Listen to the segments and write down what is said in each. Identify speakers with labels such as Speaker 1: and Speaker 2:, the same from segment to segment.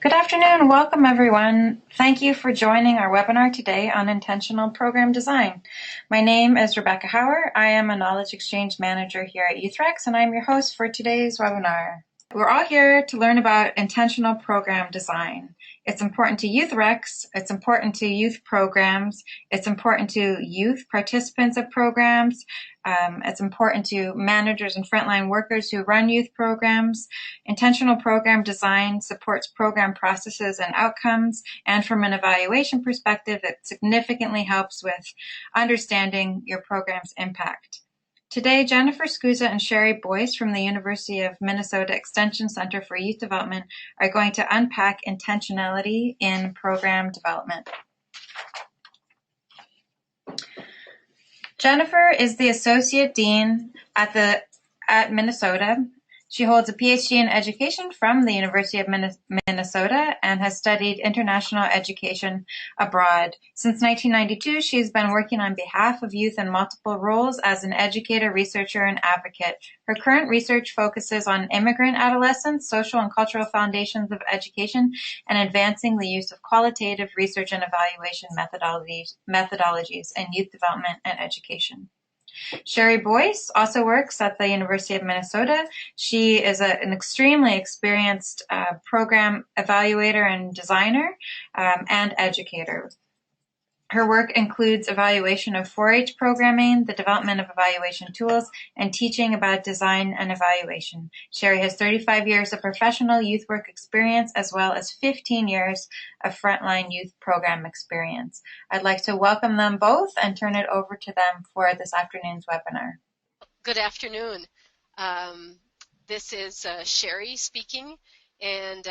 Speaker 1: Good afternoon. Welcome, everyone. Thank you for joining our webinar today on intentional program design. My name is Rebecca Hauer. I am a Knowledge Exchange Manager here at YouthREX, and I'm your host for today's webinar. We're all here to learn about intentional program design. It's important to YouthREX, it's important to youth programs, it's important to youth participants of programs, it's important to managers and frontline workers who run youth programs. Intentional program design supports program processes and outcomes, and from an evaluation perspective, it significantly helps with understanding your program's impact. Today, Jennifer Skuza and Sherry Boyce from the University of Minnesota Extension Center for Youth Development are going to unpack intentionality in program development. Jennifer is the Associate Dean at Minnesota. She holds a PhD in education from the University of Minnesota and has studied international education abroad. Since 1992, she's been working on behalf of youth in multiple roles as an educator, researcher, and advocate. Her current research focuses on immigrant adolescents, social and cultural foundations of education, and advancing the use of qualitative research and evaluation methodologies in youth development and education. Sherry Boyce also works at the University of Minnesota. She is an extremely experienced program evaluator and designer and educator. Her work includes evaluation of 4-H programming, the development of evaluation tools, and teaching about design and evaluation. Sherry has 35 years of professional youth work experience as well as 15 years of frontline youth program experience. I'd like to welcome them both and turn it over to them for this afternoon's webinar.
Speaker 2: Good afternoon. This is Sherry speaking, and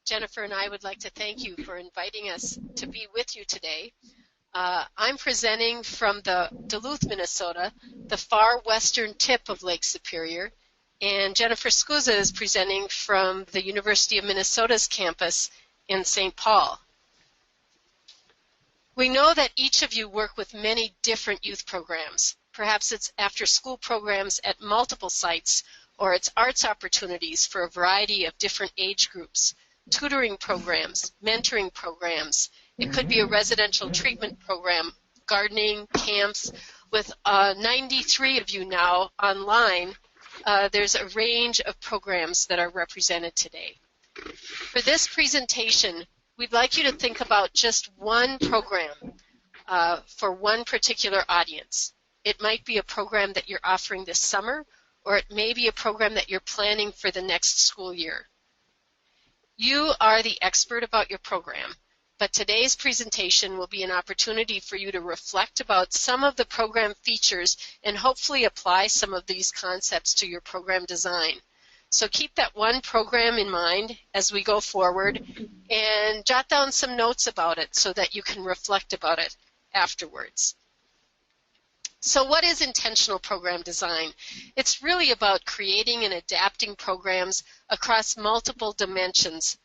Speaker 2: Jennifer and I would like to thank you for inviting us to be with you today. I'm presenting from the Duluth, Minnesota, the far western tip of Lake Superior, and Jennifer Skuza is presenting from the University of Minnesota's campus in St. Paul. We know that each of you work with many different youth programs. Perhaps it's after-school programs at multiple sites, or it's arts opportunities for a variety of different age groups, tutoring programs, mentoring programs. It could be a residential treatment program, gardening, camps. With 93 of you now online, there's a range of programs that are represented today. For this presentation, we'd like you to think about just one program for one particular audience. It might be a program that you're offering this summer, or it may be a program that you're planning for the next school year. You are the expert about your program, but today's presentation will be an opportunity for you to reflect about some of the program features and hopefully apply some of these concepts to your program design. So keep that one program in mind as we go forward and jot down some notes about it so that you can reflect about it afterwards. So what is intentional program design? It's really about creating and adapting programs across multiple dimensions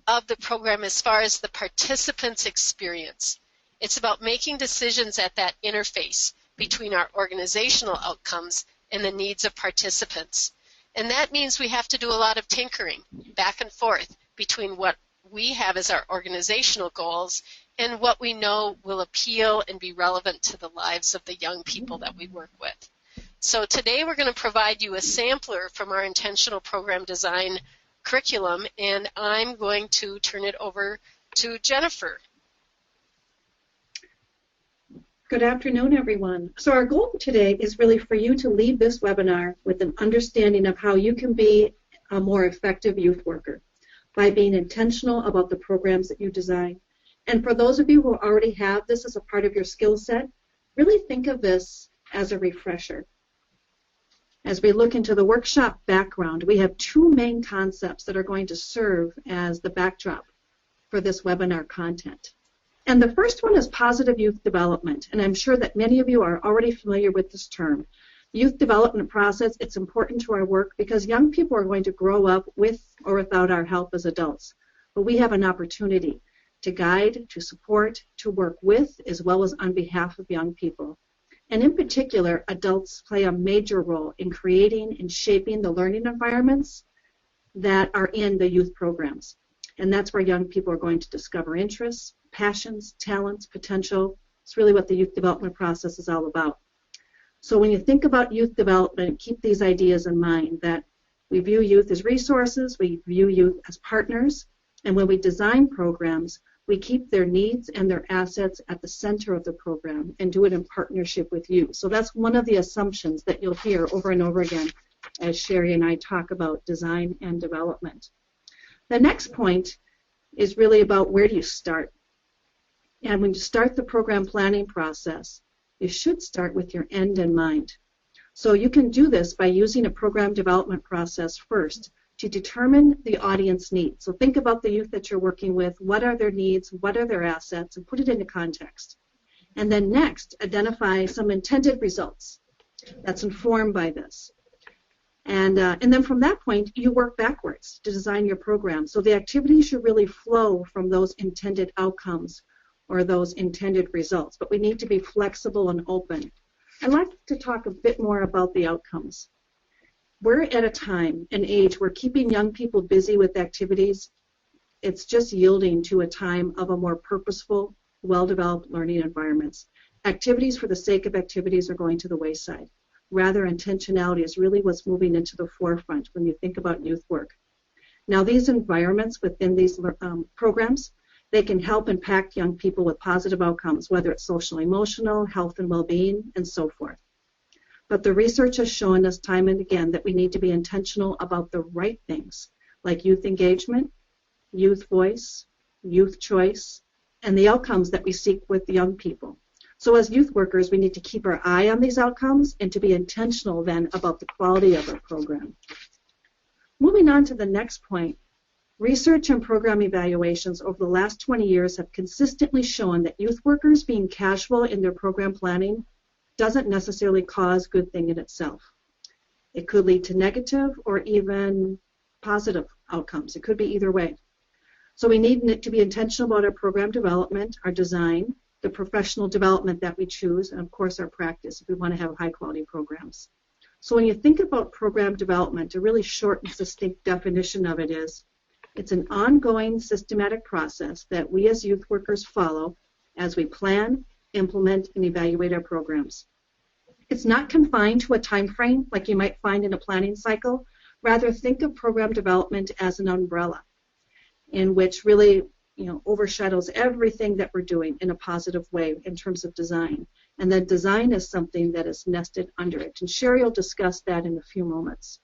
Speaker 2: of the program as far as the participant's experience. It's about making decisions at that interface between our organizational outcomes and the needs of participants. And that means we have to do a lot of tinkering back and forth between what we have as our organizational goals and what we know will appeal and be relevant to the lives of the young people that we work with. So today we're going to provide you a sampler from our intentional program design curriculum, and I'm going to turn it over to Jennifer.
Speaker 3: Good afternoon, everyone. So our goal today is really for you to leave this webinar with an understanding of how you can be a more effective youth worker by being intentional about the programs that you design. And for those of you who already have this as a part of your skill set, really think of this as a refresher. As we look into the workshop background, we have two main concepts that are going to serve as the backdrop for this webinar content. And the first one is positive youth development, and I'm sure that many of you are already familiar with this term. Youth development process, it's important to our work because young people are going to grow up with or without our help as adults. But we have an opportunity to guide, to support, to work with, as well as on behalf of young people. And in particular, adults play a major role in creating and shaping the learning environments that are in the youth programs. And that's where young people are going to discover interests, passions, talents, potential. It's really what the youth development process is all about. So when you think about youth development, keep these ideas in mind, that we view youth as resources, we view youth as partners, and when we design programs, we keep their needs and their assets at the center of the program and do it in partnership with you. So that's one of the assumptions that you'll hear over and over again as Sherry and I talk about design and development. The next point is really about where do you start. And when you start the program planning process, you should start with your end in mind. So you can do this by using a program development process first to determine the audience needs. So think about the youth that you're working with, what are their needs, what are their assets, and put it into context. And then next, identify some intended results that's informed by this. And then from that point, you work backwards to design your program. So the activities should really flow from those intended outcomes or those intended results. But we need to be flexible and open. I'd like to talk a bit more about the outcomes. We're at a time, an age, where keeping young people busy with activities, it's just yielding to a time of a more purposeful, well-developed learning environments. Activities for the sake of activities are going to the wayside. Rather, intentionality is really what's moving into the forefront when you think about youth work. Now, these environments within these programs, they can help impact young people with positive outcomes, whether it's social, emotional, health and well-being, and so forth. But the research has shown us time and again that we need to be intentional about the right things, like youth engagement, youth voice, youth choice, and the outcomes that we seek with young people. So as youth workers, we need to keep our eye on these outcomes and to be intentional then about the quality of our program. Moving on to the next point, research and program evaluations over the last 20 years have consistently shown that youth workers being casual in their program planning doesn't necessarily cause good thing in itself. It could lead to negative or even positive outcomes. It could be either way. So we need to be intentional about our program development, our design, the professional development that we choose, and of course our practice if we want to have high quality programs. So when you think about program development, a really short and succinct definition of it is, it's an ongoing systematic process that we as youth workers follow as we plan, implement, and evaluate our programs. It's not confined to a time frame like you might find in a planning cycle. Rather, think of program development as an umbrella in which really overshadows everything that we're doing in a positive way in terms of design. And then design is something that is nested under it. And Sherry will discuss that in a few moments.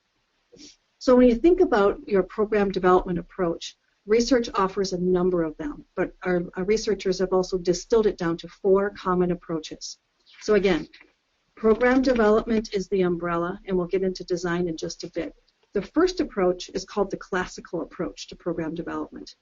Speaker 3: So when you think about your program development approach, research offers a number of them, but our researchers have also distilled it down to 4 common approaches. So again, program development is the umbrella, and we'll get into design in just a bit. The first approach is called the classical approach to program development.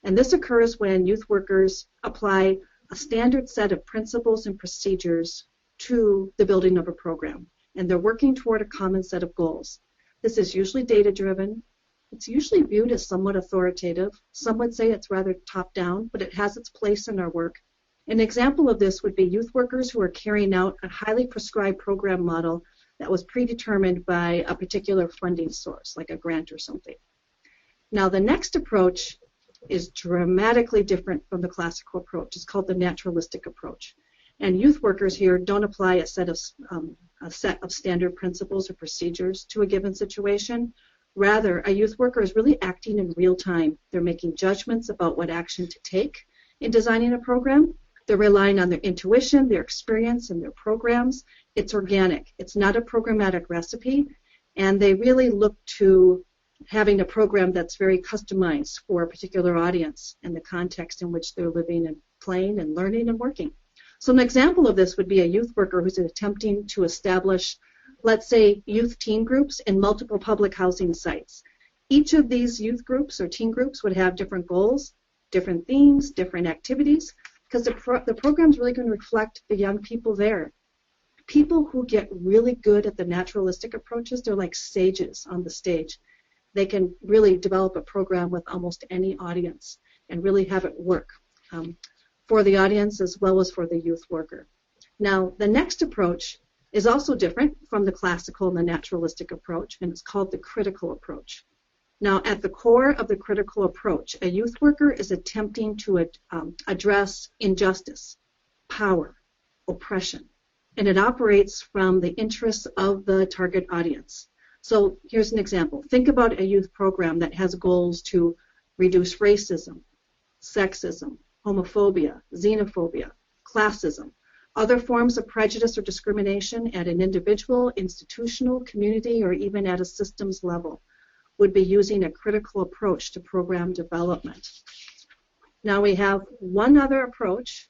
Speaker 3: And this occurs when youth workers apply a standard set of principles and procedures to the building of a program, and they're working toward a common set of goals. This is usually data-driven. It's usually viewed as somewhat authoritative. Some would say it's rather top-down, but it has its place in our work. An example of this would be youth workers who are carrying out a highly prescribed program model that was predetermined by a particular funding source, like a grant or something. Now, the next approach is dramatically different from the classical approach. It's called the naturalistic approach. And youth workers here don't apply a set of standard principles or procedures to a given situation. Rather, a youth worker is really acting in real time. They're making judgments about what action to take in designing a program. They're relying on their intuition, their experience, and their programs. It's organic. It's not a programmatic recipe. And they really look to having a program that's very customized for a particular audience and the context in which they're living and playing and learning and working. So an example of this would be a youth worker who's attempting to establish, let's say, youth teen groups in multiple public housing sites. Each of these youth groups or teen groups would have different goals, different themes, different activities, because the program's really going to reflect the young people there. People who get really good at the naturalistic approaches, they're like sages on the stage. They can really develop a program with almost any audience and really have it work for the audience as well as for the youth worker. Now, the next approach is also different from the classical and the naturalistic approach, and it's called the critical approach. Now, at the core of the critical approach, a youth worker is attempting to address injustice, power, oppression, and it operates from the interests of the target audience. So here's an example. Think about a youth program that has goals to reduce racism, sexism, homophobia, xenophobia, classism, other forms of prejudice or discrimination at an individual, institutional, community, or even at a systems level would be using a critical approach to program development. Now we have one other approach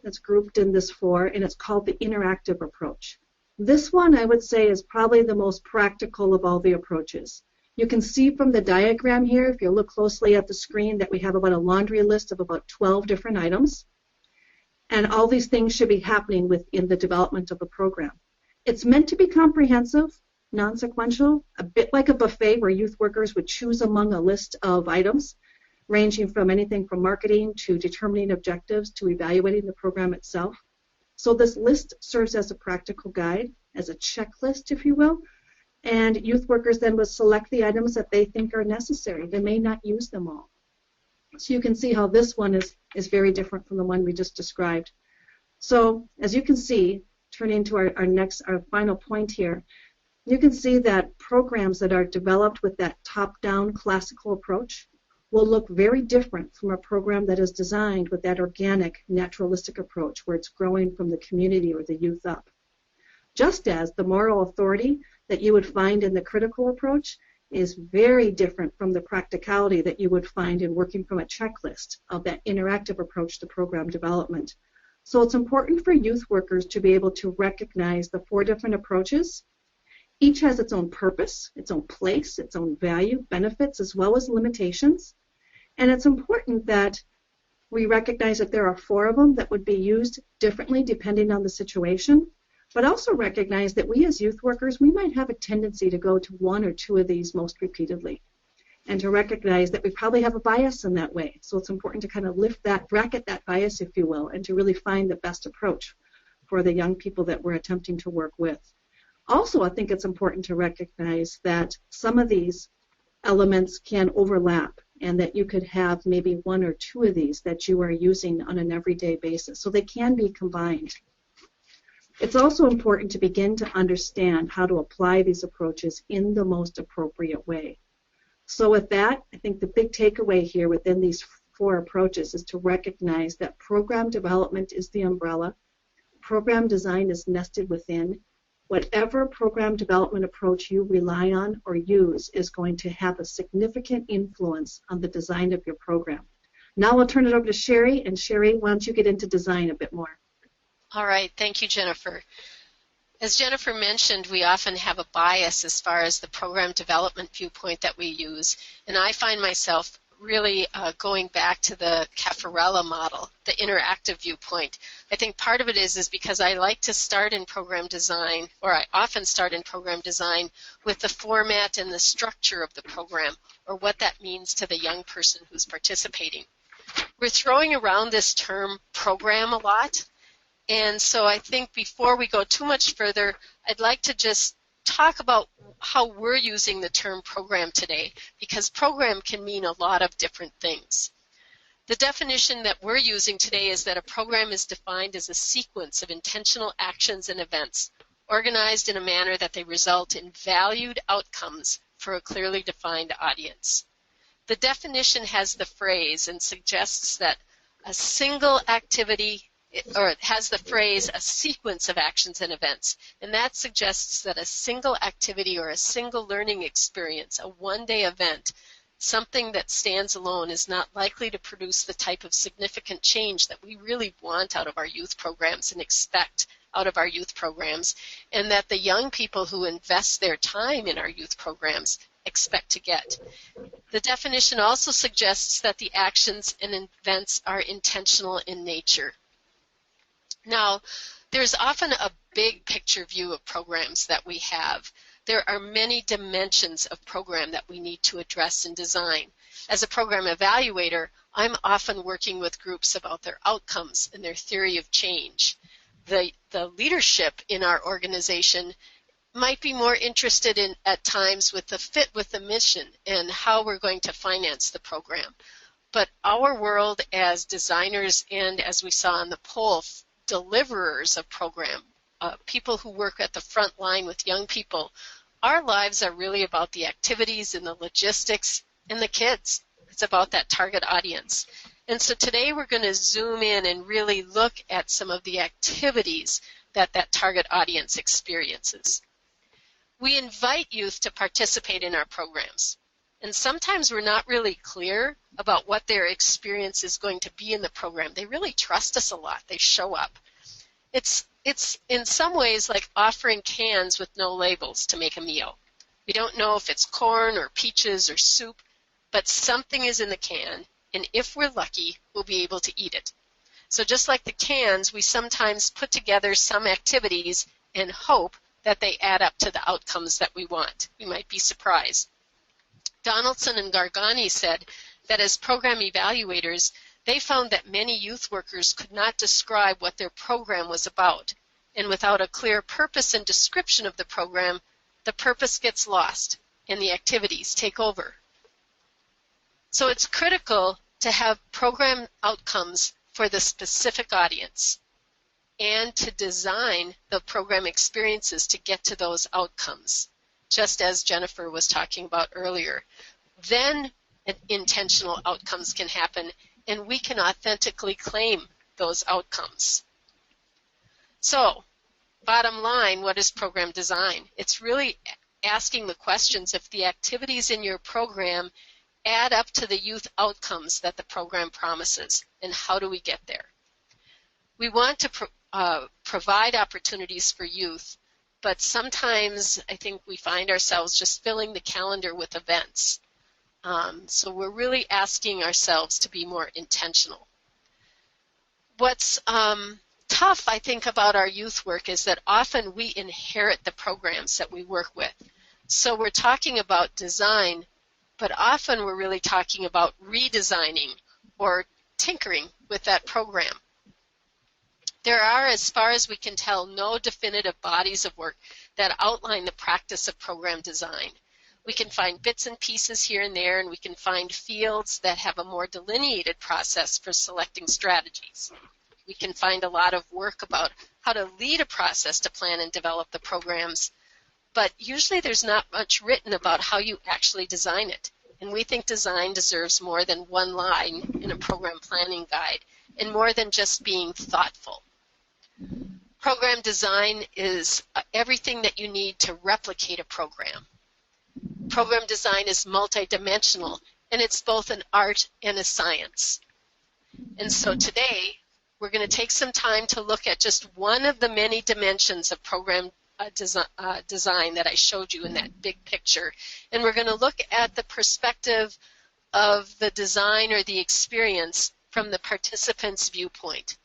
Speaker 3: that's grouped in this 4, and it's called the interactive approach. This one, I would say, is probably the most practical of all the approaches. You can see from the diagram here, if you look closely at the screen, that we have about a laundry list of about 12 different items. And all these things should be happening within the development of a program. It's meant to be comprehensive, non-sequential, a bit like a buffet where youth workers would choose among a list of items, ranging from anything from marketing to determining objectives to evaluating the program itself. So this list serves as a practical guide, as a checklist, if you will, and youth workers then would select the items that they think are necessary. They may not use them all. So you can see how this one is very different from the one we just described. So as you can see, turning to our final point here, you can see that programs that are developed with that top-down classical approach will look very different from a program that is designed with that organic, naturalistic approach where it's growing from the community or the youth up. Just as the moral authority that you would find in the critical approach is very different from the practicality that you would find in working from a checklist of that interactive approach to program development. So it's important for youth workers to be able to recognize the 4 different approaches. Each has its own purpose, its own place, its own value, benefits, as well as limitations. And it's important that we recognize that there are 4 of them that would be used differently depending on the situation, but also recognize that we as youth workers, we might have a tendency to go to 1 or 2 of these most repeatedly, and to recognize that we probably have a bias in that way. So it's important to kind of bracket that bias, if you will, and to really find the best approach for the young people that we're attempting to work with. Also, I think it's important to recognize that some of these elements can overlap and that you could have maybe 1 or 2 of these that you are using on an everyday basis. So they can be combined. It's also important to begin to understand how to apply these approaches in the most appropriate way. So with that, I think the big takeaway here within these 4 approaches is to recognize that program development is the umbrella, program design is nested within. Whatever program development approach you rely on or use is going to have a significant influence on the design of your program. Now I'll turn it over to Sherry, and Sherry, why don't you get into design a bit more?
Speaker 2: All right, thank you, Jennifer. As Jennifer mentioned, we often have a bias as far as the program development viewpoint that we use, and I find myself really going back to the Caffarella model, the interactive viewpoint. I think part of it is because I like to start in program design, or I often start in program design with the format and the structure of the program, or what that means to the young person who's participating. We're throwing around this term program a lot, and so I think before we go too much further, I'd like to just talk about how we're using the term program today, because program can mean a lot of different things. The definition that we're using today is that a program is defined as a sequence of intentional actions and events organized in a manner that they result in valued outcomes for a clearly defined audience. The definition has the phrase and suggests that a single activity, or it has the phrase a sequence of actions and events, and that suggests that a single activity or a single learning experience, a one-day event, something that stands alone, is not likely to produce the type of significant change that we really want out of our youth programs and expect out of our youth programs, and that the young people who invest their time in our youth programs expect to get. The definition also suggests that the actions and events are intentional in nature. Now, there's often a big picture view of programs that we have. There are many dimensions of program that we need to address and design. As a program evaluator, I'm often working with groups about their outcomes and their theory of change. The leadership in our organization might be more interested in at times with the fit with the mission and how we're going to finance the program. But our world as designers and, as we saw on the poll, deliverers of program, people who work at the front line with young people, our lives are really about the activities and the logistics and the kids. It's about that target audience. And so today we're going to zoom in and really look at some of the activities that that target audience experiences. We invite youth to participate in our programs. And sometimes we're not really clear about what their experience is going to be in the program. They really trust us a lot. They show up. It's in some ways like offering cans with no labels to make a meal. We don't know if it's corn or peaches or soup, but something is in the can, and if we're lucky, we'll be able to eat it. So just like the cans, we sometimes put together some activities and hope that they add up to the outcomes that we want. We might be surprised. Donaldson and Gargani said that as program evaluators, they found that many youth workers could not describe what their program was about. And without a clear purpose and description of the program, the purpose gets lost and the activities take over. So it's critical to have program outcomes for the specific audience and to design the program experiences to get to those outcomes, just as Jennifer was talking about earlier. Then intentional outcomes can happen, and we can authentically claim those outcomes. So, bottom line, what is program design? It's really asking the questions if the activities in your program add up to the youth outcomes that the program promises, and how do we get there? We want to provide opportunities for youth, but sometimes I think we find ourselves just filling the calendar with events. So we're really asking ourselves to be more intentional. What's tough, I think, about our youth work is that often we inherit the programs that we work with. So we're talking about design, but often we're really talking about redesigning or tinkering with that program. There are, as far as we can tell, no definitive bodies of work that outline the practice of program design. We can find bits and pieces here and there, and we can find fields that have a more delineated process for selecting strategies. We can find a lot of work about how to lead a process to plan and develop the programs, but usually there's not much written about how you actually design it. And we think design deserves more than one line in a program planning guide, and more than just being thoughtful. Program design is everything that you need to replicate a program. Program design is multidimensional, and it's both an art and a science. And so today, we're going to take some time to look at just one of the many dimensions of program design that I showed you in that big picture. And we're going to look at the perspective of the design or the experience from the participant's viewpoint.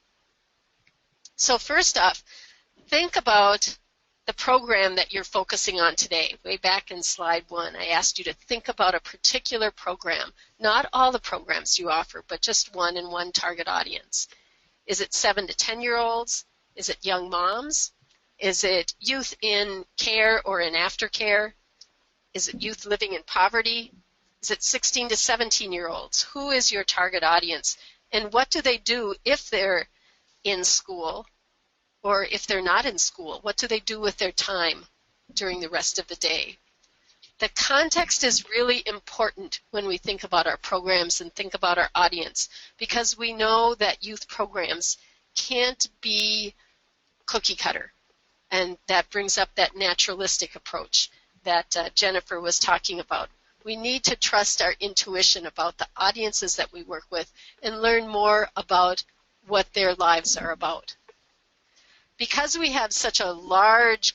Speaker 2: So first off, think about the program that you're focusing on today. Way back in slide 1, I asked you to think about a particular program, not all the programs you offer, but just one and one target audience. Is it 7 to 10-year-olds? Is it young moms? Is it youth in care or in aftercare? Is it youth living in poverty? Is it 16 to 17-year-olds? Who is your target audience? And what do they do if they're in school or if they're not in school? What do they do with their time during the rest of the day? The context is really important when we think about our programs and think about our audience, because we know that youth programs can't be cookie cutter. And that brings up that naturalistic approach that Jennifer was talking about. We need to trust our intuition about the audiences that we work with and learn more about what their lives are about. Because we have such a large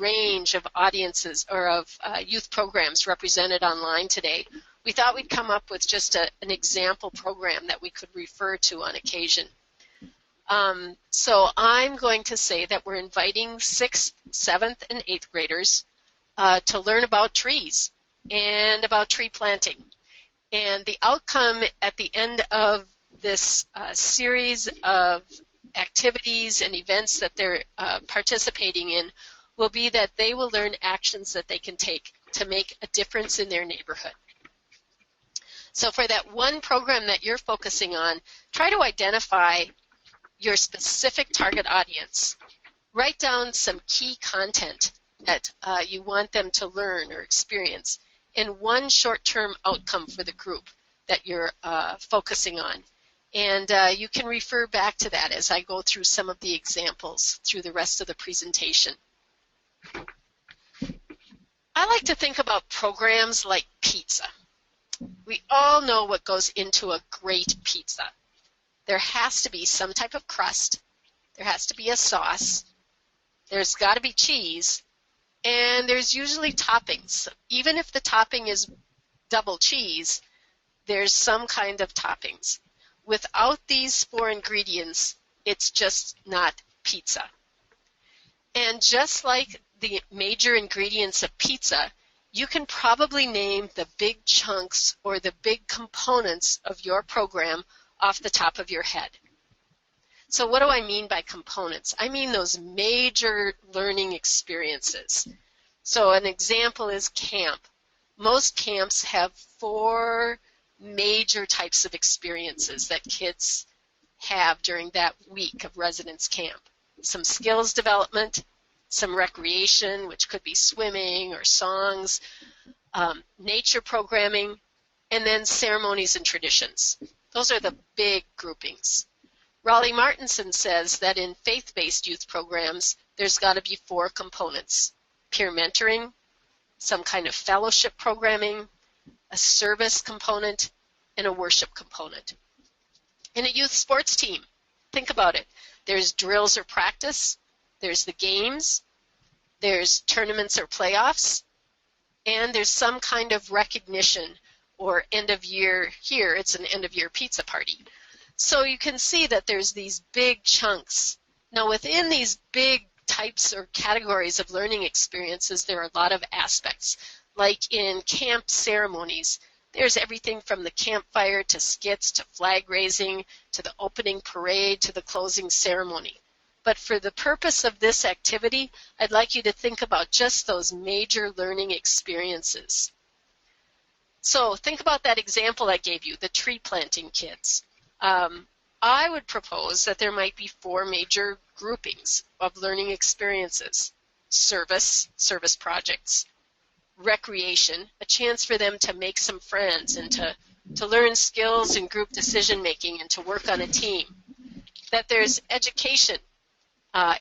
Speaker 2: range of audiences or of youth programs represented online today, we thought we'd come up with just an example program that we could refer to on occasion. So I'm going to say that we're inviting 6th, 7th, and 8th graders to learn about trees and about tree planting. And the outcome at the end of this series of activities and events that they're participating in will be that they will learn actions that they can take to make a difference in their neighborhood. So for that one program that you're focusing on, try to identify your specific target audience. Write down some key content that you want them to learn or experience, and one short-term outcome for the group that you're focusing on. And you can refer back to that as I go through some of the examples through the rest of the presentation. I like to think about programs like pizza. We all know what goes into a great pizza. There has to be some type of crust. There has to be a sauce. There's got to be cheese. And there's usually toppings. Even if the topping is double cheese, there's some kind of toppings. Without these 4 ingredients, it's just not pizza. And just like the major ingredients of pizza, you can probably name the big chunks or the big components of your program off the top of your head. So what do I mean by components? I mean those major learning experiences. So an example is camp. Most camps have 4 major types of experiences that kids have during that week of residence camp. Some skills development, some recreation, which could be swimming or songs, nature programming, and then ceremonies and traditions. Those are the big groupings. Raleigh Martinson says that in faith-based youth programs, there's got to be 4 components: peer mentoring, some kind of fellowship programming, a service component, and a worship component. In a youth sports team, think about it. There's drills or practice, there's the games, there's tournaments or playoffs, and there's some kind of recognition or end of year. Here it's an end of year pizza party. So you can see that there's these big chunks. Now within these big types or categories of learning experiences, there are a lot of aspects. Like in camp ceremonies, there's everything from the campfire to skits to flag raising to the opening parade to the closing ceremony. But for the purpose of this activity, I'd like you to think about just those major learning experiences. So think about that example I gave you, the tree planting kids. I would propose that there might be 4 major groupings of learning experiences: service projects, recreation, a chance for them to make some friends and to learn skills in group decision making and to work on a team. That there's education,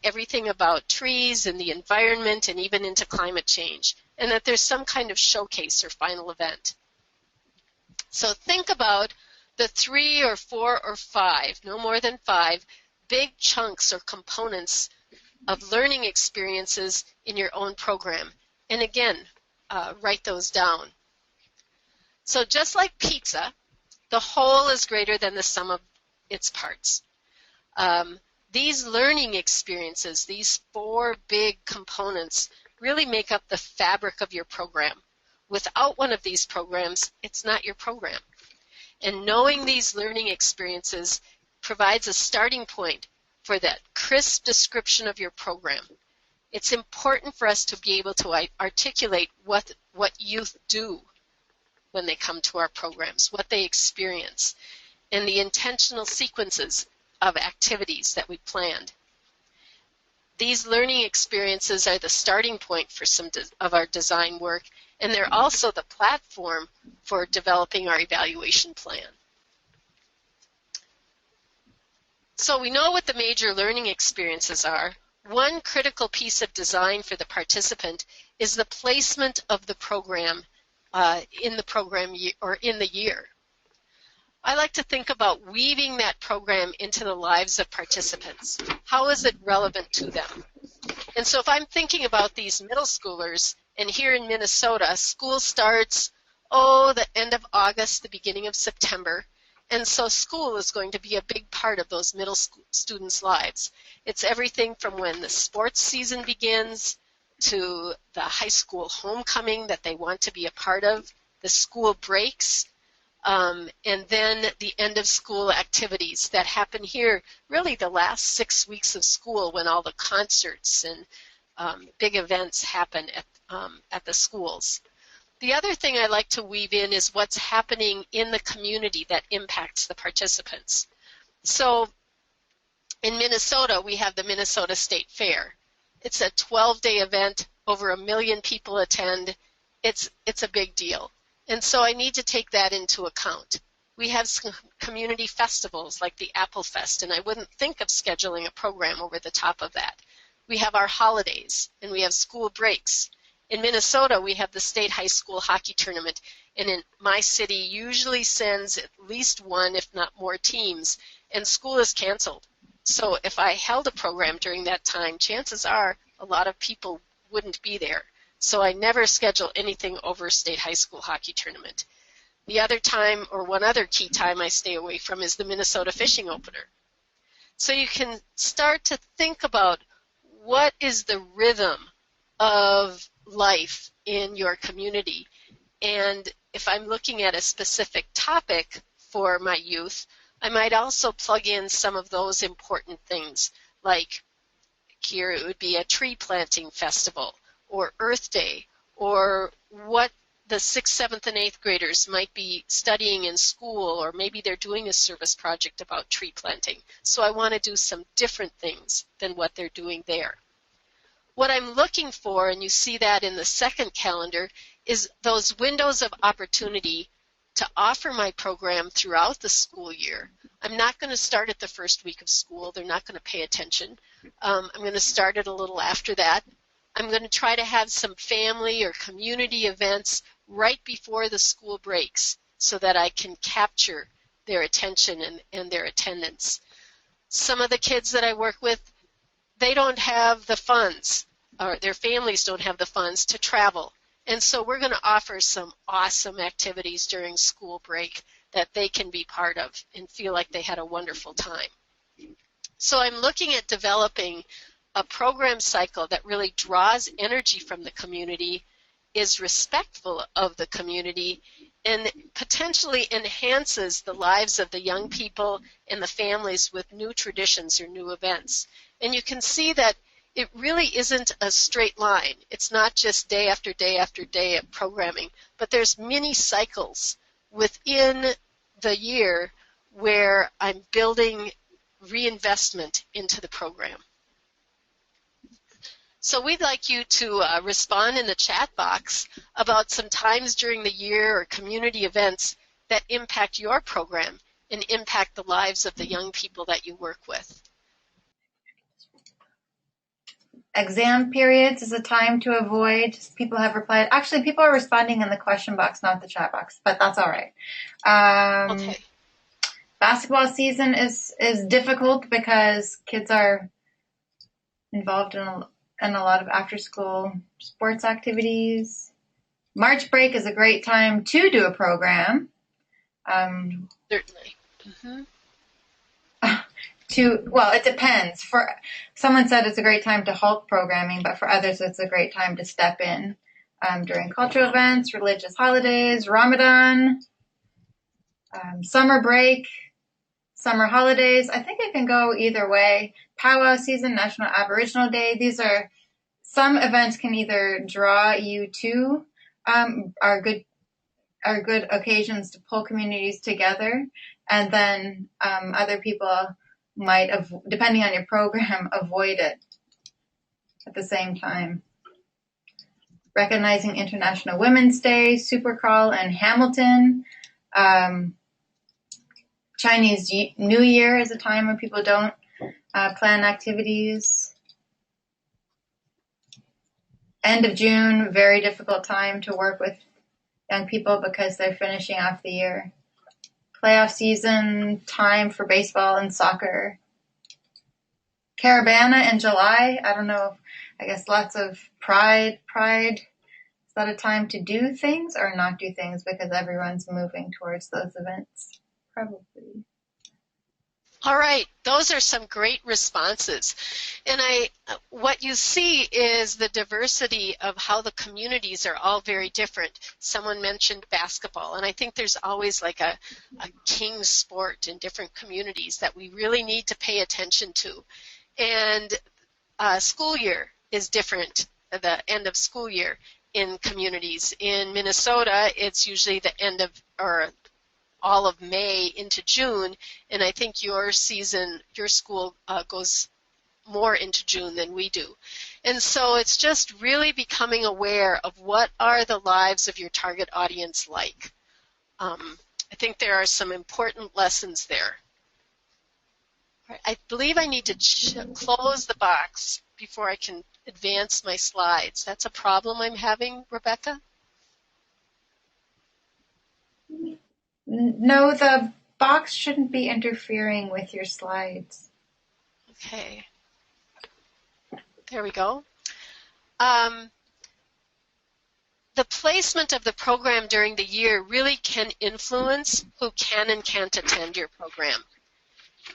Speaker 2: everything about trees and the environment and even into climate change, and that there's some kind of showcase or final event. So think about the 3 or 4 or 5, no more than 5, big chunks or components of learning experiences in your own program. And again, write those down. So just like pizza, the whole is greater than the sum of its parts. These learning experiences, these 4 big components, really make up the fabric of your program. Without one of these programs, it's not your program. And knowing these learning experiences provides a starting point for that crisp description of your program. It's important for us to be able to articulate what youth do when they come to our programs, what they experience, and the intentional sequences of activities that we planned. These learning experiences are the starting point for some of our design work, and they're also the platform for developing our evaluation plan. So we know what the major learning experiences are. One critical piece of design for the participant is the placement of the program in the program or in the year. I like to think about weaving that program into the lives of participants. How is it relevant to them? And so if I'm thinking about these middle schoolers, and here in Minnesota, school starts, the end of August, the beginning of September, and so school is going to be a big part of those middle school students' lives. It's everything from when the sports season begins to the high school homecoming that they want to be a part of, the school breaks, and then the end of school activities that happen here, really the last 6 weeks of school when all the concerts and big events happen at the schools. The other thing I like to weave in is what's happening in the community that impacts the participants. So in Minnesota, we have the Minnesota State Fair. It's a 12-day event. Over 1 million people attend. It's a big deal. And so I need to take that into account. We have some community festivals like the Apple Fest, and I wouldn't think of scheduling a program over the top of that. We have our holidays, and we have school breaks. In Minnesota, we have the state high school hockey tournament, and in my city usually sends at least one, if not more, teams, and school is canceled. So if I held a program during that time, chances are a lot of people wouldn't be there. So I never schedule anything over state high school hockey tournament. The other time, or one other key time I stay away from, is the Minnesota fishing opener. So you can start to think about what is the rhythm of life in your community. And if I'm looking at a specific topic for my youth, I might also plug in some of those important things, like here it would be a tree planting festival, or Earth Day, or what the 6th, 7th, and 8th graders might be studying in school, or maybe they're doing a service project about tree planting. So I want to do some different things than what they're doing there. What I'm looking for, and you see that in the second calendar, is those windows of opportunity to offer my program throughout the school year. I'm not going to start at the first week of school. They're not going to pay attention. I'm going to start it a little after that. I'm going to try to have some family or community events right before the school breaks so that I can capture their attention and their attendance. Some of the kids that I work with, they don't have the funds, or their families don't have the funds to travel. And so we're going to offer some awesome activities during school break that they can be part of and feel like they had a wonderful time. So I'm looking at developing a program cycle that really draws energy from the community, is respectful of the community, and potentially enhances the lives of the young people and the families with new traditions or new events. And you can see that it really isn't a straight line. It's not just day after day after day of programming, but there's many cycles within the year where I'm building reinvestment into the program. So we'd like you to respond in the chat box about some times during the year or community events that impact your program and impact the lives of the young people that you work with.
Speaker 1: Exam periods is a time to avoid. People have replied. Actually, people are responding in the question box, not the chat box, but that's all right.
Speaker 2: Okay.
Speaker 1: Basketball season is difficult because kids are involved in a lot of after-school sports activities. March break is a great time to do a program.
Speaker 2: Certainly. Mm-hmm.
Speaker 1: Well, it depends. For someone said it's a great time to halt programming, but for others it's a great time to step in during cultural events, religious holidays, Ramadan, summer break, summer holidays. I think it can go either way. Powwow season, National Aboriginal Day. These are some events can either draw you to are good occasions to pull communities together, and then other people might, depending on your program, avoid it at the same time. Recognizing International Women's Day, Supercrawl in Hamilton. Chinese New Year is a time when people don't plan activities. End of June, very difficult time to work with young people because they're finishing off the year. Playoff season, time for baseball and soccer. Caravana in July, I don't know, I guess lots of pride. Is that a time to do things or not do things because everyone's moving towards those events? Probably.
Speaker 2: All right, those are some great responses. And what you see is the diversity of how the communities are all very different. Someone mentioned basketball, and I think there's always like a king sport in different communities that we really need to pay attention to. And school year, is different at the end of school year in communities. In Minnesota, it's usually the end of, or all of May into June, and I think your school goes more into June than we do. And so it's just really becoming aware of what are the lives of your target audience like. I think there are some important lessons there. I believe I need to close the box before I can advance my slides. That's a problem I'm having, Rebecca?
Speaker 1: No, the box shouldn't be interfering with your slides.
Speaker 2: Okay. There we go. The placement of the program during the year really can influence who can and can't attend your program.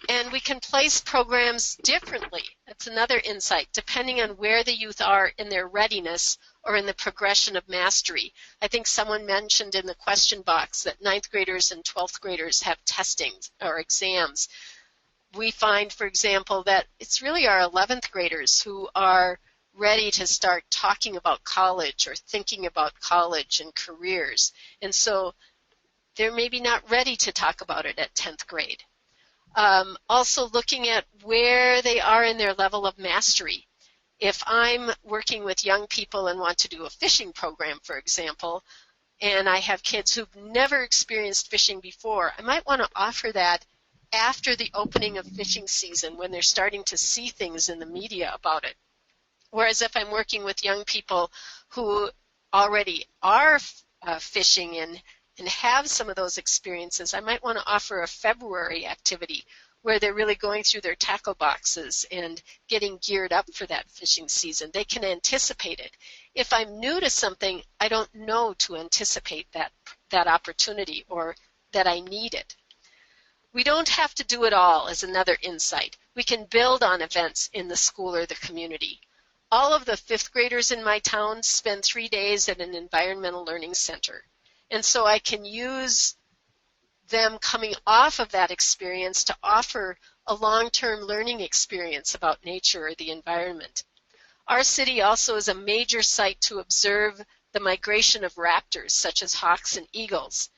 Speaker 2: And we can place programs differently. That's another insight, depending on where the youth are in their readiness or in the progression of mastery. I think someone mentioned in the question box that 9th graders and 12th graders have testing or exams. We find, for example, that it's really our 11th graders who are ready to start talking about college or thinking about college and careers. And so they're maybe not ready to talk about it at 10th grade. Also looking at where they are in their level of mastery. If I'm working with young people and want to do a fishing program, for example, and I have kids who've never experienced fishing before, I might want to offer that after the opening of fishing season when they're starting to see things in the media about it. Whereas if I'm working with young people who already are fishing and have some of those experiences, I might want to offer a February activity where they're really going through their tackle boxes and getting geared up for that fishing season. They can anticipate it. If I'm new to something, I don't know to anticipate that opportunity or that I need it. We don't have to do it all as another insight. We can build on events in the school or the community. All of the 5th graders in my town spend 3 days at an environmental learning center. And so I can use them coming off of that experience to offer a long-term learning experience about nature or the environment. Our city also is a major site to observe the migration of raptors, such as hawks and eagles.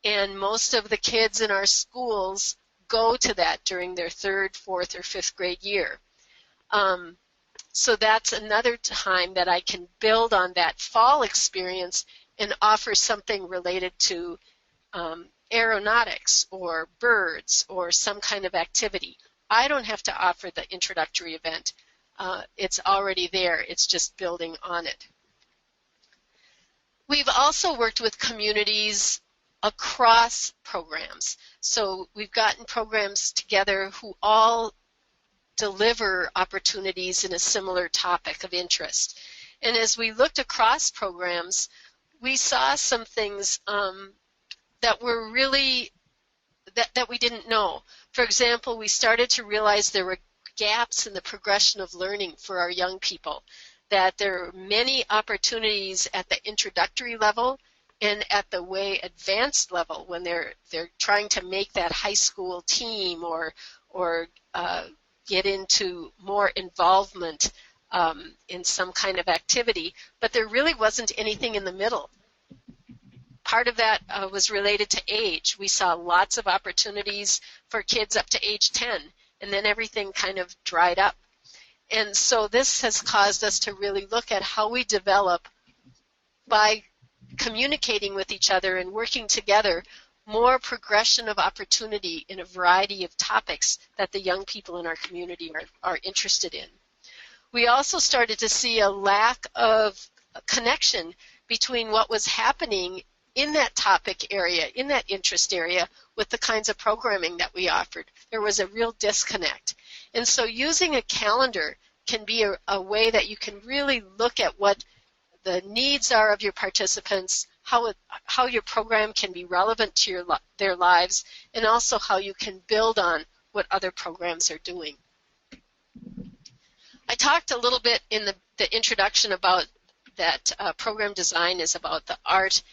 Speaker 2: And most of the kids in our schools go to that during their 3rd, 4th, or 5th grade year. So that's another time that I can build on that fall experience and offer something related to aeronautics or birds or some kind of activity. I don't have to offer the introductory event. It's already there. It's just building on it. We've also worked with communities across programs. So we've gotten programs together who all deliver opportunities in a similar topic of interest. And as we looked across programs, we saw some things that were really, that we didn't know. For example, we started to realize there were gaps in the progression of learning for our young people, that there are many opportunities at the introductory level and at the way advanced level when they're trying to make that high school team or get into more involvement in some kind of activity, but there really wasn't anything in the middle. Part of that was related to age. We saw lots of opportunities for kids up to age 10, and then everything kind of dried up. And so this has caused us to really look at how we develop, by communicating with each other and working together, more progression of opportunity in a variety of topics that the young people in our community are interested in. We also started to see a lack of connection between what was happening in that topic area, in that interest area, with the kinds of programming that we offered. There was a real disconnect. And so using a calendar can be a way that you can really look at what the needs are of your participants, how your program can be relevant to their lives, and also how you can build on what other programs are doing. I talked a little bit in the introduction about that program design is about the art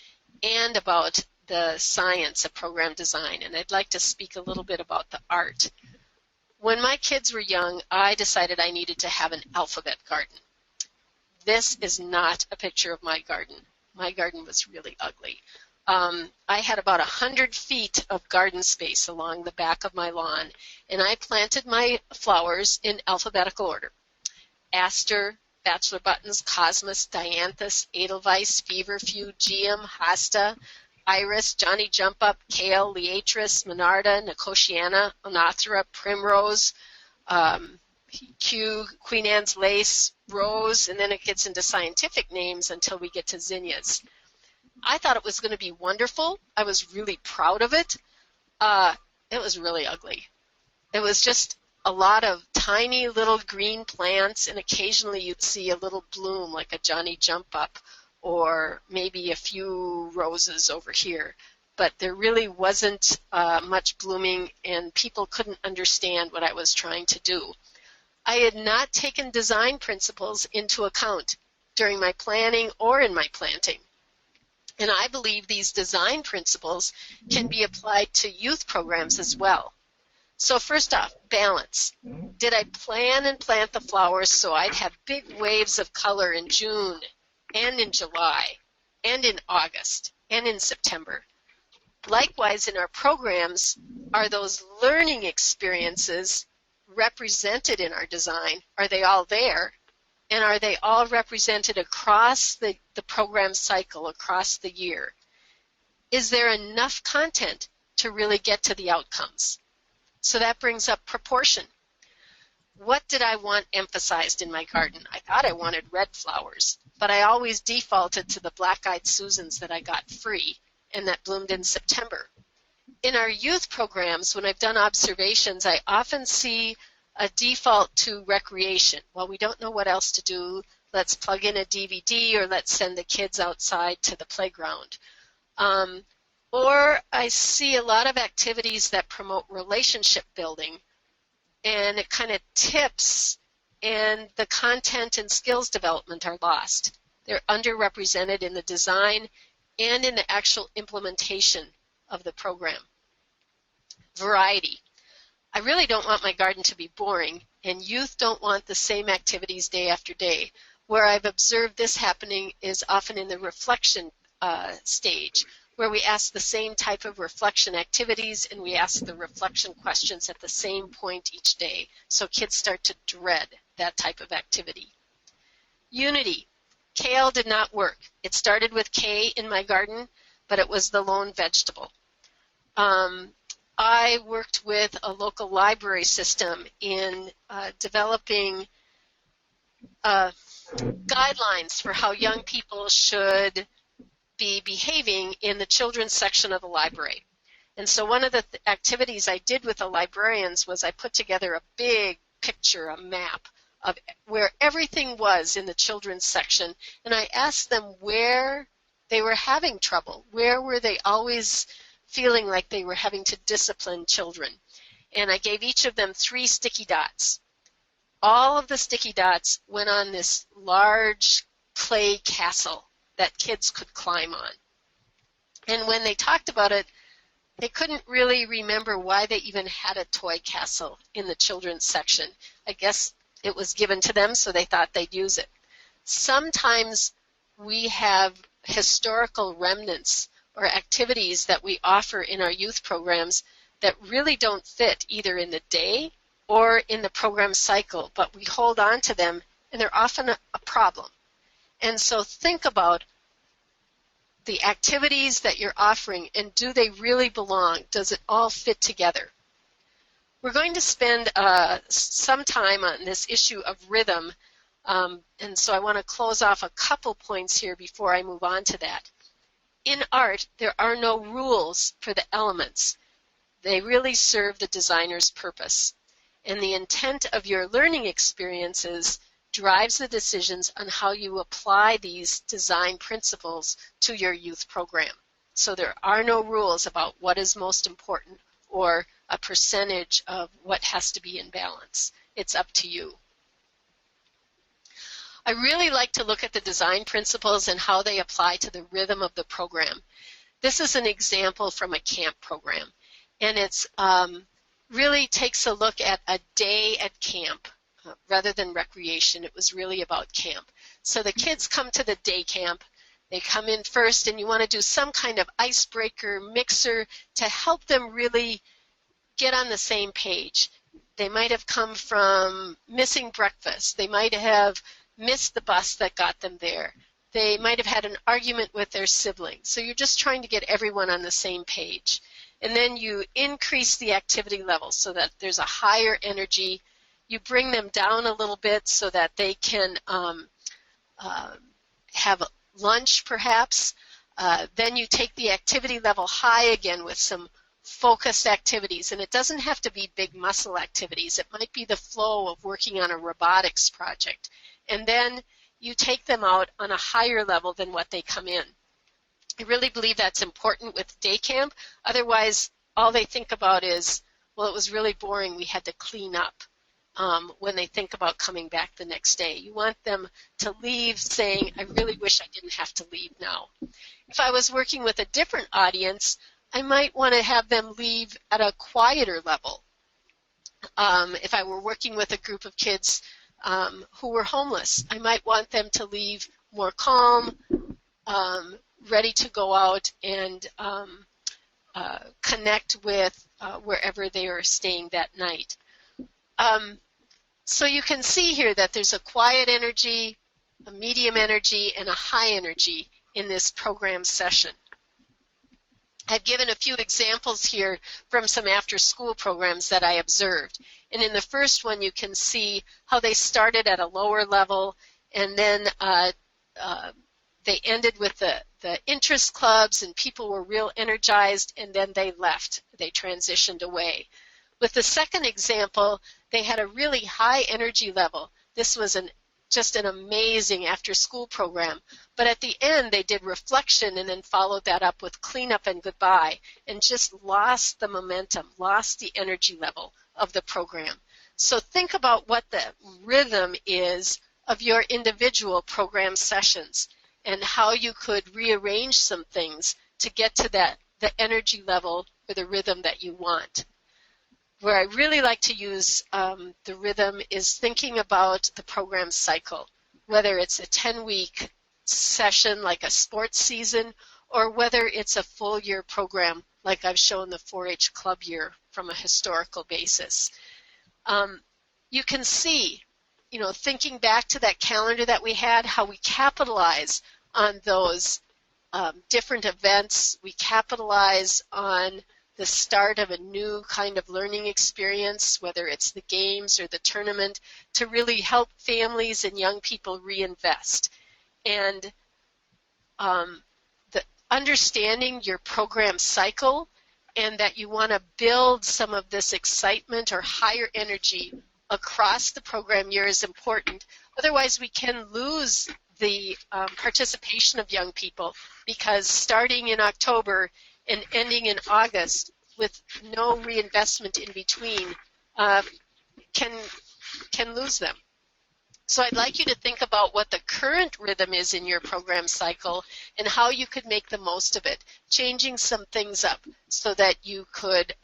Speaker 2: and about the science of program design, and I'd like to speak a little bit about the art. When my kids were young, I decided I needed to have an alphabet garden. This is not a picture of my garden. My garden was really ugly. I had about 100 feet of garden space along the back of my lawn, and I planted my flowers in alphabetical order. Aster, bachelor buttons, cosmos, dianthus, edelweiss, feverfew, geum, hosta, iris, Johnny Jump Up, kale, liatris, monarda, nicotiana, onothera, primrose, Queen Anne's lace, rose, and then it gets into scientific names until we get to zinnias. I thought it was going to be wonderful. I was really proud of it. It was really ugly. It was just a lot of tiny little green plants, and occasionally you'd see a little bloom like a Johnny Jump Up or maybe a few roses over here. But there really wasn't much blooming, and people couldn't understand what I was trying to do. I had not taken design principles into account during my planning or in my planting. And I believe these design principles can be applied to youth programs as well. So first off, balance. Did I plan and plant the flowers so I'd have big waves of color in June and in July and in August and in September? Likewise, in our programs, are those learning experiences represented in our design? Are they all there? And are they all represented across the program cycle, across the year? Is there enough content to really get to the outcomes? So that brings up proportion. What did I want emphasized in my garden? I thought I wanted red flowers, but I always defaulted to the black-eyed Susans that I got free and that bloomed in September. In our youth programs, when I've done observations, I often see a default to recreation. Well, we don't know what else to do. Let's plug in a DVD or let's send the kids outside to the playground. Or I see a lot of activities that promote relationship building, and it kind of tips, and the content and skills development are lost. They're underrepresented in the design and in the actual implementation of the program. Variety. I really don't want my garden to be boring, and youth don't want the same activities day after day. Where I've observed this happening is often in the reflection stage, where we ask the same type of reflection activities and we ask the reflection questions at the same point each day. So kids start to dread that type of activity. Unity. Kale did not work. It started with K in my garden, but it was the lone vegetable. I worked with a local library system in developing guidelines for how young people should be behaving in the children's section of the library. And so one of the activities I did with the librarians was I put together a big picture, a map of where everything was in the children's section, and I asked them where they were having trouble, where were they always feeling like they were having to discipline children. And I gave each of them 3 sticky dots. All of the sticky dots went on this large clay castle that kids could climb on. And when they talked about it, they couldn't really remember why they even had a toy castle in the children's section. I guess it was given to them, so they thought they'd use it. Sometimes we have historical remnants or activities that we offer in our youth programs that really don't fit either in the day or in the program cycle, but we hold on to them, and they're often a problem. And so think about the activities that you're offering, and do they really belong? Does it all fit together? We're going to spend some time on this issue of rhythm, and so I want to close off a couple points here before I move on to that. In art, there are no rules for the elements. They really serve the designer's purpose. And the intent of your learning experiences drives the decisions on how you apply these design principles to your youth program. So there are no rules about what is most important or a percentage of what has to be in balance. It's up to you. I really like to look at the design principles and how they apply to the rhythm of the program. This is an example from a camp program, and it's really takes a look at a day at camp rather than recreation. It was really about camp. So the kids come to the day camp. They come in first, and you want to do some kind of icebreaker mixer to help them really get on the same page. They might have come from missing breakfast. They might have missed the bus that got them there. They might have had an argument with their siblings. So you're just trying to get everyone on the same page. And then you increase the activity level so that there's a higher energy. You bring them down a little bit so that they can have lunch perhaps. Then you take the activity level high again with some focused activities, and it doesn't have to be big muscle activities. It might be the flow of working on a robotics project. And then you take them out on a higher level than what they come in. I really believe that's important with day camp. Otherwise, all they think about is, well, it was really boring. We had to clean up when they think about coming back the next day. You want them to leave saying, I really wish I didn't have to leave now. If I was working with a different audience, I might want to have them leave at a quieter level. If I were working with a group of kids who were homeless, I might want them to leave more calm, ready to go out and connect with wherever they are staying that night. So you can see here that there's a quiet energy, a medium energy, and a high energy in this program session. I've given a few examples here from some after-school programs that I observed. And in the first one, you can see how they started at a lower level, and then they ended with the interest clubs, and people were real energized, and then they left. They transitioned away. With the second example, they had a really high energy level. This was just an amazing after-school program. But at the end, they did reflection and then followed that up with cleanup and goodbye, and just lost the momentum, lost the energy level of the program. So think about what the rhythm is of your individual program sessions and how you could rearrange some things to get to the energy level or the rhythm that you want. Where I really like to use the rhythm is thinking about the program cycle, whether it's a 10-week session like a sports season or whether it's a full year program like I've shown the 4-H club year from a historical basis. You can see, thinking back to that calendar that we had, how we capitalize on those different events. We capitalize on the start of a new kind of learning experience, whether it's the games or the tournament, to really help families and young people reinvest. And the understanding your program cycle and that you want to build some of this excitement or higher energy across the program year is important. Otherwise, we can lose the participation of young people, because starting in October and ending in August with no reinvestment in between can lose them. So I'd like you to think about what the current rhythm is in your program cycle and how you could make the most of it, changing some things up so that you could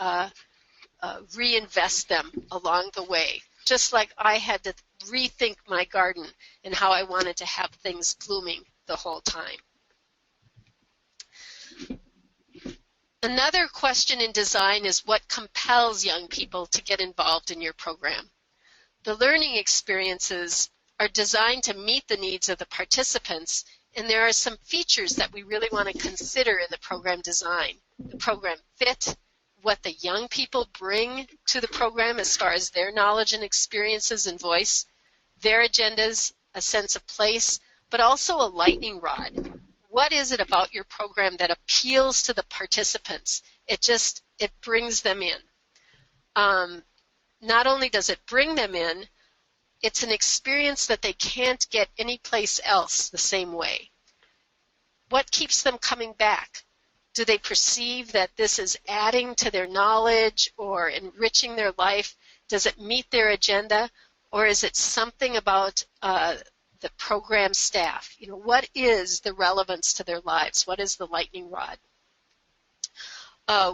Speaker 2: reinvest them along the way. Just like I had to rethink my garden and how I wanted to have things blooming the whole time. Another question in design is what compels young people to get involved in your program. The learning experiences are designed to meet the needs of the participants, and there are some features that we really want to consider in the program design. The program fit, what the young people bring to the program as far as their knowledge and experiences and voice, their agendas, a sense of place, but also a lightning rod. What is it about your program that appeals to the participants? It brings them in. Not only does it bring them in, it's an experience that they can't get anyplace else the same way. What keeps them coming back? Do they perceive that this is adding to their knowledge or enriching their life? Does it meet their agenda? Or is it something about the program staff? What is the relevance to their lives? What is the lightning rod?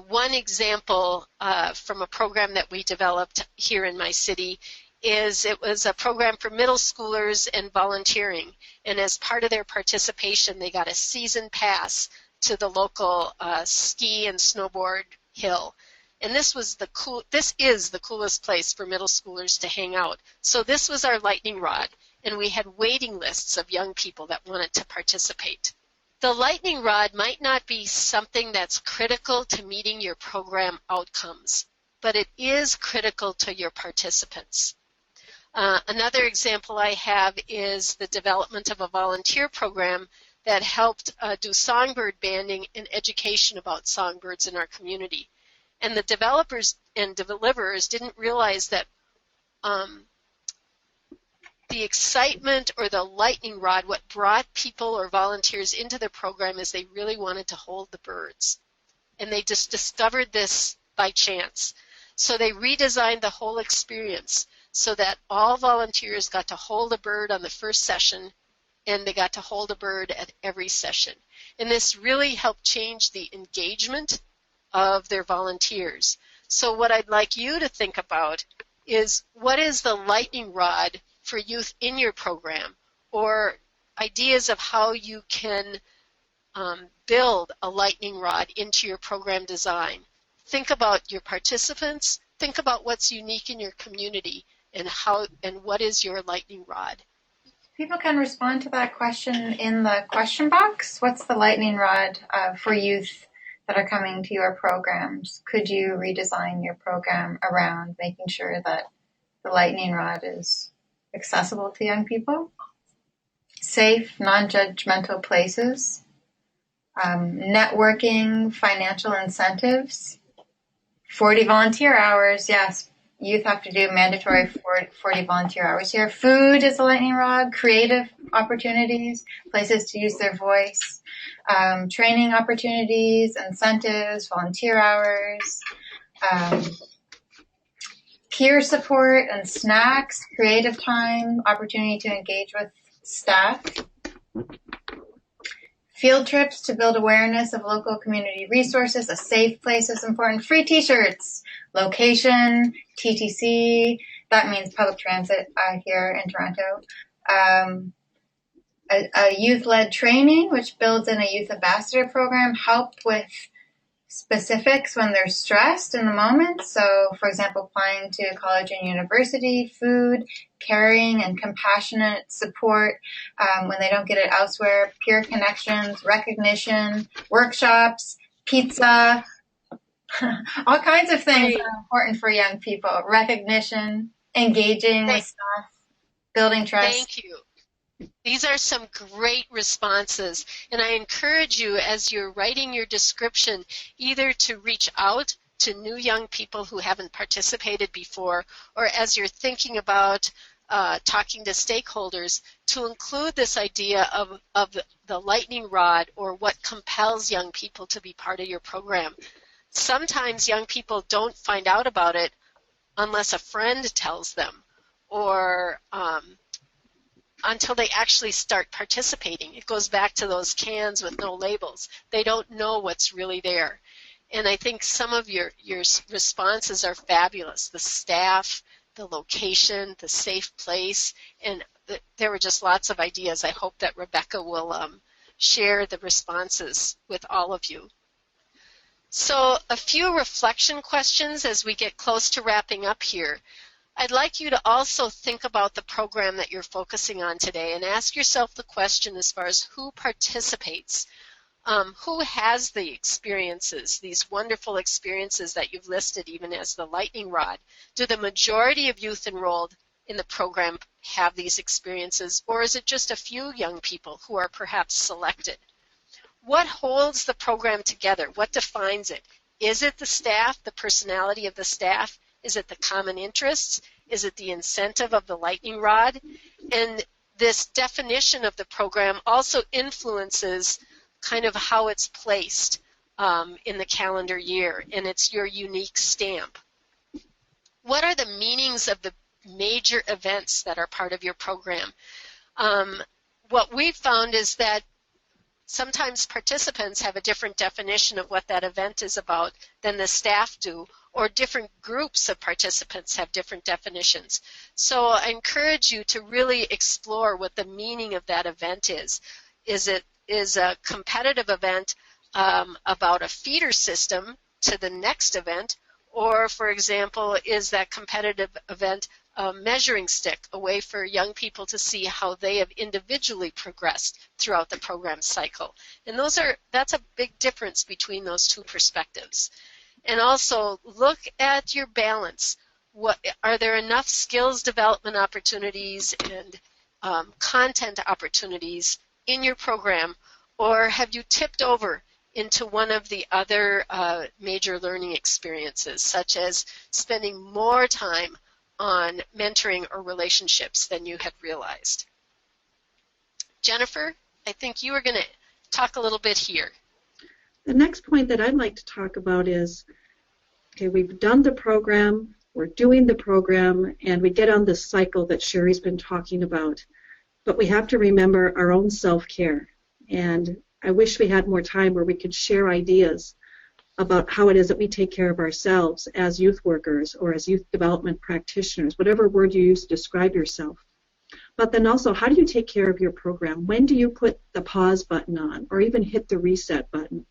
Speaker 2: One example from a program that we developed here in my city it was a program for middle schoolers and volunteering. And as part of their participation, they got a season pass to the local ski and snowboard hill. And this is the coolest place for middle schoolers to hang out. So this was our lightning rod, and we had waiting lists of young people that wanted to participate. The lightning rod might not be something that's critical to meeting your program outcomes, but it is critical to your participants. Another example I have is the development of a volunteer program that helped do songbird banding and education about songbirds in our community. And the developers and deliverers didn't realize that the excitement or the lightning rod, what brought people or volunteers into the program is they really wanted to hold the birds. And they just discovered this by chance. So they redesigned the whole experience so that all volunteers got to hold a bird on the first session, and they got to hold a bird at every session. And this really helped change the engagement of their volunteers. So what I'd like you to think about is, what is the lightning rod for youth in your program, or ideas of how you can build a lightning rod into your program design. Think about your participants, think about what's unique in your community, and what is your lightning rod.
Speaker 1: People can respond to that question in the question box. What's the lightning rod for youth that are coming to your programs? Could you redesign your program around making sure that the lightning rod is accessible to young people? Safe, non-judgmental places, networking, financial incentives, 40 volunteer hours. Yes, youth have to do mandatory 40 volunteer hours here. Food is a lightning rod, creative opportunities, places to use their voice, training opportunities, incentives, volunteer hours, peer support and snacks, creative time, opportunity to engage with staff, field trips to build awareness of local community resources. A safe place is important. Free t-shirts, location, TTC, that means public transit here in Toronto. A youth-led training, which builds in a youth ambassador program, help with specifics when they're stressed in the moment. So, for example, applying to college and university, food, caring and compassionate support when they don't get it elsewhere, peer connections, recognition, workshops, pizza, all kinds of things are important for young people. Recognition, engaging with staff, building trust.
Speaker 2: Thank you. These are some great responses, and I encourage you, as you're writing your description, either to reach out to new young people who haven't participated before, or as you're thinking about talking to stakeholders, to include this idea of the lightning rod, or what compels young people to be part of your program. Sometimes young people don't find out about it unless a friend tells them, or until they actually start participating. It goes back to those cans with no labels. They don't know what's really there. And I think some of your responses are fabulous. The staff, the location, the safe place, and there were just lots of ideas. I hope that Rebecca will share the responses with all of you. So a few reflection questions as we get close to wrapping up here. I'd like you to also think about the program that you're focusing on today and ask yourself the question as far as who participates, who has the experiences, these wonderful experiences that you've listed even as the lightning rod. Do the majority of youth enrolled in the program have these experiences, or is it just a few young people who are perhaps selected? What holds the program together? What defines it? Is it the staff, the personality of the staff? Is it the common interests? Is it the incentive of the lightning rod? And this definition of the program also influences kind of how it's placed in the calendar year, and it's your unique stamp. What are the meanings of the major events that are part of your program? What we've found is that sometimes participants have a different definition of what that event is about than the staff do, or different groups of participants have different definitions. So I encourage you to really explore what the meaning of that event is. Is it a competitive event about a feeder system to the next event, or, for example, is that competitive event a measuring stick, a way for young people to see how they have individually progressed throughout the program cycle? And that's a big difference between those two perspectives. And also look at your balance. Are there enough skills development opportunities and content opportunities in your program, or have you tipped over into one of the other major learning experiences, such as spending more time on mentoring or relationships than you had realized? Jennifer, I think you were going to talk a little bit here.
Speaker 3: The next point that I'd like to talk about is, okay, we've done the program, we're doing the program, and we get on this cycle that Sherry's been talking about. But we have to remember our own self-care. And I wish we had more time where we could share ideas about how it is that we take care of ourselves as youth workers or as youth development practitioners, whatever word you use to describe yourself. But then also, how do you take care of your program? When do you put the pause button on or even hit the reset button?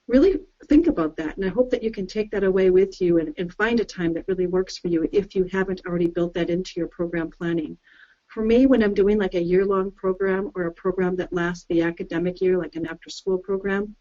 Speaker 3: Really think about that, and I hope that you can take that away with you and find a time that really works for you if you haven't already built that into your program planning. For me, when I'm doing like a year-long program or a program that lasts the academic year, like an after-school program,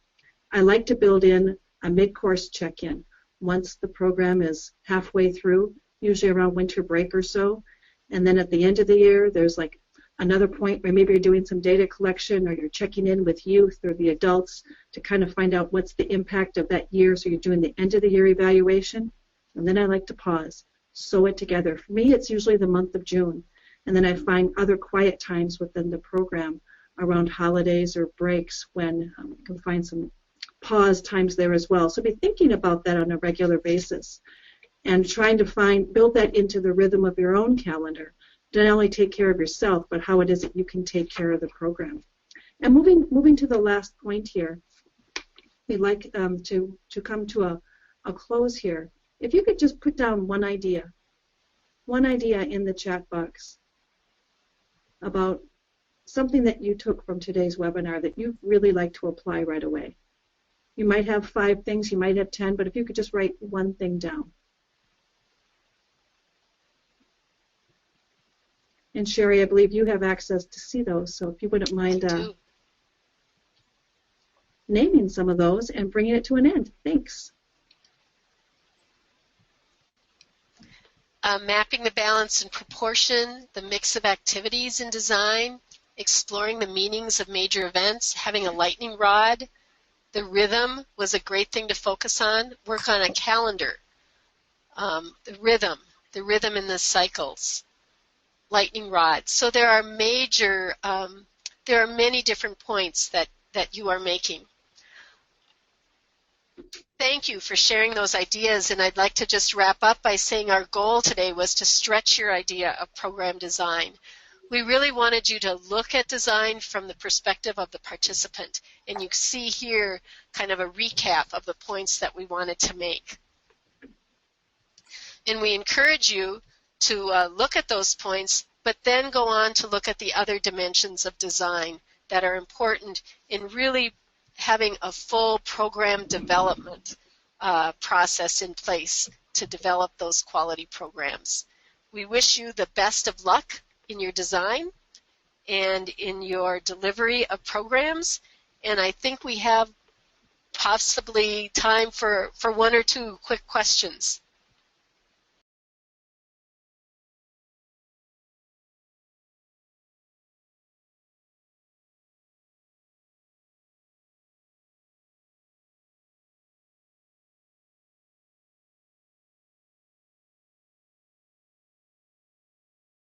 Speaker 3: I like to build in a mid-course check-in once the program is halfway through, usually around winter break or so. And then at the end of the year, there's like another point where maybe you're doing some data collection or you're checking in with youth or the adults to kind of find out what's the impact of that year. So you're doing the end of the year evaluation. And then I like to pause, sew it together. For me, it's usually the month of June. And then I find other quiet times within the program around holidays or breaks when you can find some pause times there as well. So be thinking about that on a regular basis and trying to build that into the rhythm of your own calendar to not only take care of yourself, but how it is that you can take care of the program. And moving to the last point here, we'd like to come to a close here. If you could just put down one idea in the chat box about something that you took from today's webinar that you'd really like to apply right away. You might have 5 things, you might have 10, but if you could just write one thing down. And Sherry, I believe you have access to see those, so if you wouldn't mind naming some of those and bringing it to an end. Thanks.
Speaker 2: Mapping the balance and proportion, the mix of activities in design, exploring the meanings of major events, having a lightning rod. The rhythm was a great thing to focus on. Work on a calendar. The rhythm in the cycles. Lightning rod. So there are many different points that you are making. Thank you for sharing those ideas, and I'd like to just wrap up by saying our goal today was to stretch your idea of program design. We really wanted you to look at design from the perspective of the participant, and you see here kind of a recap of the points that we wanted to make. And we encourage you to look at those points, but then go on to look at the other dimensions of design that are important in really having a full program development process in place to develop those quality programs. We wish you the best of luck in your design and in your delivery of programs, and I think we have possibly time for 1 or 2 quick questions.